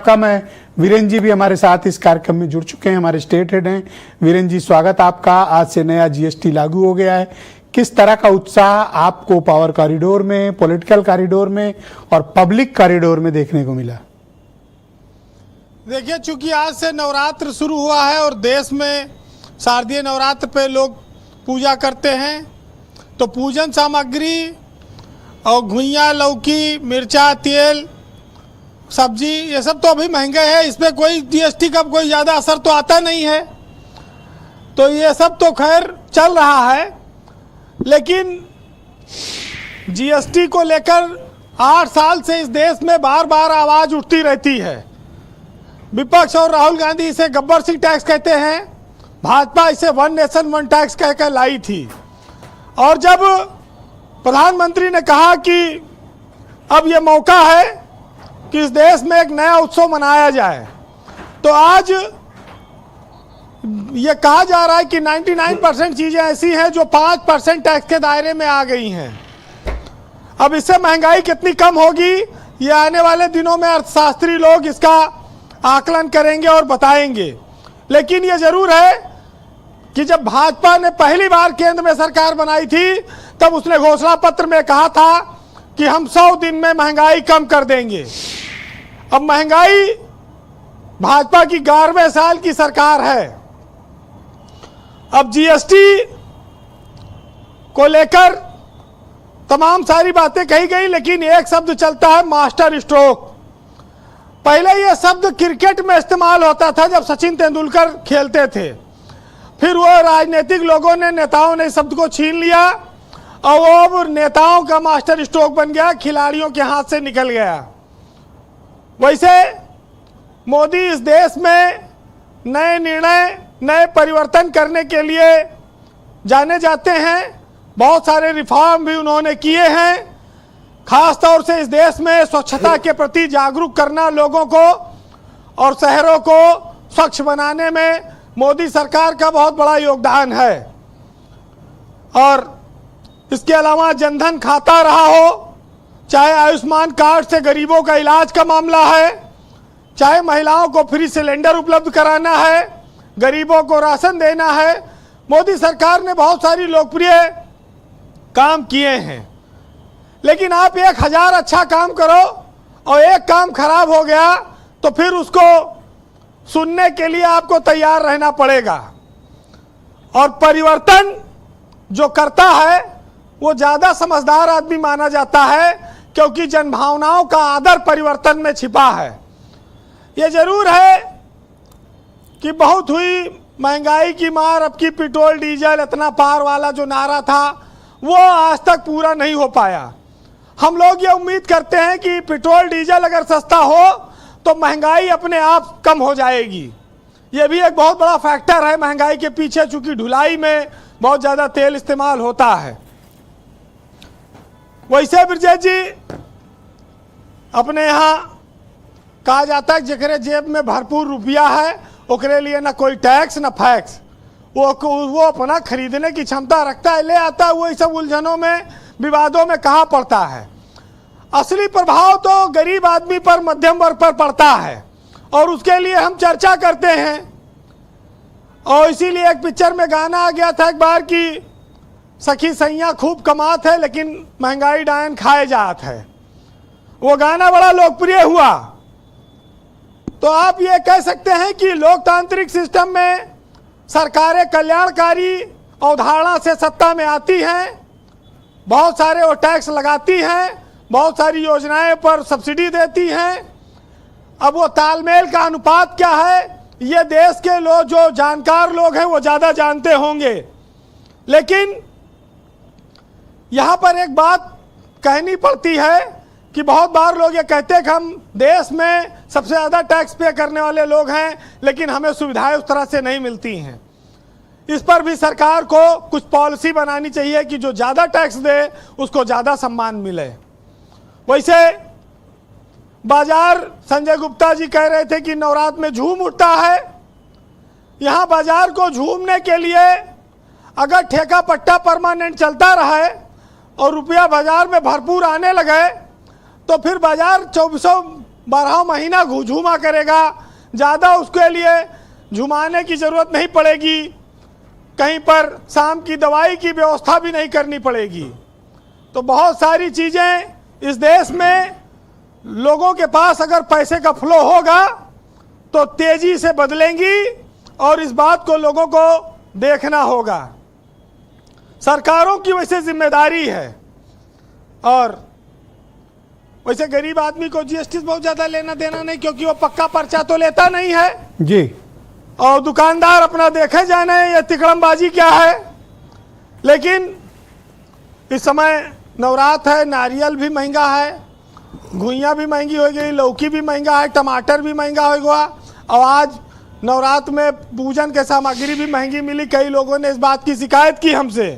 कम है। वीरेंद्र जी भी हमारे साथ इस कार्यक्रम में जुड़ चुके हैं, हमारे स्टेट हेड हैं। वीरेंद्र जी, स्वागत आपका। आज से नया जीएसटी लागू हो गया है, किस तरह का उत्साह आपको पावर कॉरिडोर में, पॉलिटिकल कॉरिडोर में और पब्लिक कॉरिडोर में देखने को मिला? देखिए, चूंकि आज से नवरात्र शुरू हुआ है और देश में शारदीय नवरात्र पे लोग पूजा करते हैं, तो पूजन सामग्री और घुइयाँ, लौकी, मिर्चा, तेल, सब्जी, ये सब तो अभी महंगे हैं। इस पर कोई जीएसटी का कोई ज़्यादा असर तो आता नहीं है, तो ये सब तो खैर चल रहा है। लेकिन जीएसटी को लेकर 8 साल से इस देश में बार बार आवाज़ उठती रहती है। विपक्ष और राहुल गांधी इसे गब्बर सिंह टैक्स कहते हैं, भाजपा इसे वन नेशन वन टैक्स कहकर लाई थी। और जब प्रधानमंत्री ने कहा कि अब ये मौका है कि इस देश में एक नया उत्सव मनाया जाए, तो आज ये कहा जा रहा है कि 99% चीज़ें ऐसी हैं जो 5% टैक्स के दायरे में आ गई हैं। अब इससे महंगाई कितनी कम होगी, ये आने वाले दिनों में अर्थशास्त्री लोग इसका आकलन करेंगे और बताएंगे। लेकिन ये जरूर है कि जब भाजपा ने पहली बार केंद्र में सरकार बनाई थी, तब उसने घोषणा पत्र में कहा था कि हम 100 दिन में महंगाई कम कर देंगे। अब महंगाई भाजपा की 11वें साल की सरकार है। अब जीएसटी को लेकर तमाम सारी बातें कही गई, लेकिन एक शब्द चलता है, मास्टर स्ट्रोक। पहले यह शब्द क्रिकेट में इस्तेमाल होता था जब सचिन तेंदुलकर खेलते थे, फिर वो राजनीतिक लोगों ने, नेताओं ने इस शब्द को छीन लिया और वो अब नेताओं का मास्टर स्ट्रोक बन गया, खिलाड़ियों के हाथ से निकल गया। वैसे मोदी इस देश में नए निर्णय, नए परिवर्तन करने के लिए जाने जाते हैं। बहुत सारे रिफॉर्म भी उन्होंने किए हैं। खास तौर से इस देश में स्वच्छता के प्रति जागरूक करना लोगों को और शहरों को स्वच्छ बनाने में मोदी सरकार का बहुत बड़ा योगदान है। और इसके अलावा जनधन खाता रहा हो, चाहे आयुष्मान कार्ड से गरीबों का इलाज का मामला है, चाहे महिलाओं को फ्री सिलेंडर उपलब्ध कराना है, गरीबों को राशन देना है, मोदी सरकार ने बहुत सारी लोकप्रिय काम किए हैं। लेकिन आप 1000 अच्छा काम करो और एक काम खराब हो गया तो फिर उसको सुनने के लिए आपको तैयार रहना पड़ेगा। और परिवर्तन जो करता है वो ज़्यादा समझदार आदमी माना जाता है, क्योंकि जनभावनाओं का आदर परिवर्तन में छिपा है। ये जरूर है कि बहुत हुई महंगाई की मार, अब की पेट्रोल डीजल इतना पार वाला जो नारा था वो आज तक पूरा नहीं हो पाया। हम लोग ये उम्मीद करते हैं कि पेट्रोल डीजल अगर सस्ता हो तो महंगाई अपने आप कम हो जाएगी। ये भी एक बहुत बड़ा फैक्टर है महंगाई के पीछे, चूंकि ढुलाई में बहुत ज़्यादा तेल इस्तेमाल होता है। वैसे ब्रजेश जी, अपने यहाँ कहा जाता है जेकरे जेब में भरपूर रुपया है ओकरे लिए ना कोई टैक्स ना फैक्स। वो अपना खरीदने की क्षमता रखता है, ले आता है, वो सब उलझनों में, विवादों में कहाँ पड़ता है। असली प्रभाव तो गरीब आदमी पर, मध्यम वर्ग पर पड़ता है, और उसके लिए हम चर्चा करते हैं। और इसीलिए एक पिक्चर में गाना आ गया था एक बार कि सखी सैया खूब कमात है लेकिन महंगाई डायन खाए जात है। वो गाना बड़ा लोकप्रिय हुआ। तो आप ये कह सकते हैं कि लोकतांत्रिक सिस्टम में सरकारें कल्याणकारी अवधारणा से सत्ता में आती हैं, बहुत सारे वो टैक्स लगाती हैं, बहुत सारी योजनाएं पर सब्सिडी देती हैं। अब वो तालमेल का अनुपात क्या है, ये देश के लोग, जो जानकार लोग हैं, वो ज़्यादा जानते होंगे। लेकिन यहाँ पर एक बात कहनी पड़ती है कि बहुत बार लोग ये कहते हैं कि हम देश में सबसे ज़्यादा टैक्स पे करने वाले लोग हैं, लेकिन हमें सुविधाएं उस तरह से नहीं मिलती हैं। इस पर भी सरकार को कुछ पॉलिसी बनानी चाहिए कि जो ज़्यादा टैक्स दे उसको ज़्यादा सम्मान मिले। वैसे बाजार, संजय गुप्ता जी कह रहे थे कि नवरात्र में झूम उठता है। यहाँ बाजार को झूमने के लिए अगर ठेका पट्टा परमानेंट चलता रहे और रुपया बाजार में भरपूर आने लगे तो फिर बाजार 24 12 महीना झूमा करेगा, ज़्यादा उसके लिए झुमाने की ज़रूरत नहीं पड़ेगी, कहीं पर शाम की दवाई की व्यवस्था भी नहीं करनी पड़ेगी। तो बहुत सारी चीज़ें इस देश में लोगों के पास अगर पैसे का फ्लो होगा तो तेजी से बदलेंगी और इस बात को लोगों को देखना होगा। सरकारों की वैसे जिम्मेदारी है, और वैसे गरीब आदमी को जीएसटी से बहुत ज़्यादा लेना देना नहीं, क्योंकि वो पक्का पर्चा तो लेता नहीं है जी, और दुकानदार अपना देखे जाने ये तिकड़मबाजी क्या है। लेकिन इस समय नवरात्र है, नारियल भी महंगा है, घुइयाँ भी महंगी हो गई, लौकी भी महंगा है, टमाटर भी महंगा हो गया, और आज नवरात्र में पूजन के सामग्री भी महंगी मिली। कई लोगों ने इस बात की शिकायत की हमसे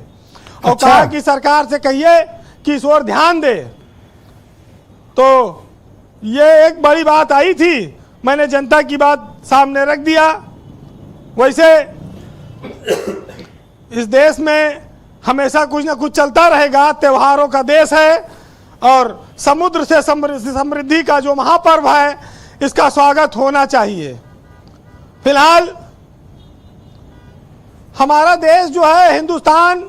और अच्छा। कहा कि सरकार से कहिए कि इस ओर ध्यान दे। तो ये एक बड़ी बात आई थी, मैंने जनता की बात सामने रख दिया। वैसे इस देश में हमेशा कुछ ना कुछ चलता रहेगा, त्योहारों का देश है और समुद्र से समृद्धि का जो महापर्व है इसका स्वागत होना चाहिए। फिलहाल हमारा देश जो है हिंदुस्तान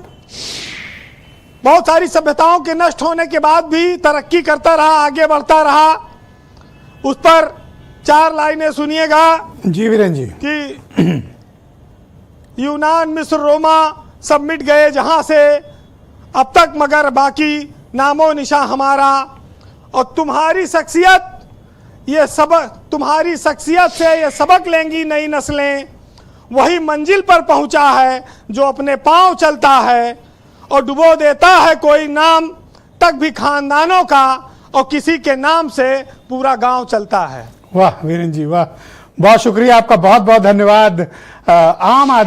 बहुत सारी सभ्यताओं के नष्ट होने के बाद भी तरक्की करता रहा, आगे बढ़ता रहा। उस पर 4 लाइनें सुनिएगा जी वीरेन जी। कि यूनान, मिस्र, रोमा सब मिट गए जहां से, अब तक मगर बाकी नामो निशा हमारा, और तुम्हारी शख्सियत से ये सबक लेंगी नई नस्लें। वही मंजिल पर पहुंचा है जो अपने पांव चलता है, और डुबो देता है कोई नाम तक भी खानदानों का, और किसी के नाम से पूरा गांव चलता है। वाह वीरेन जी वाह, बहुत शुक्रिया आपका, बहुत बहुत धन्यवाद। आम आदमी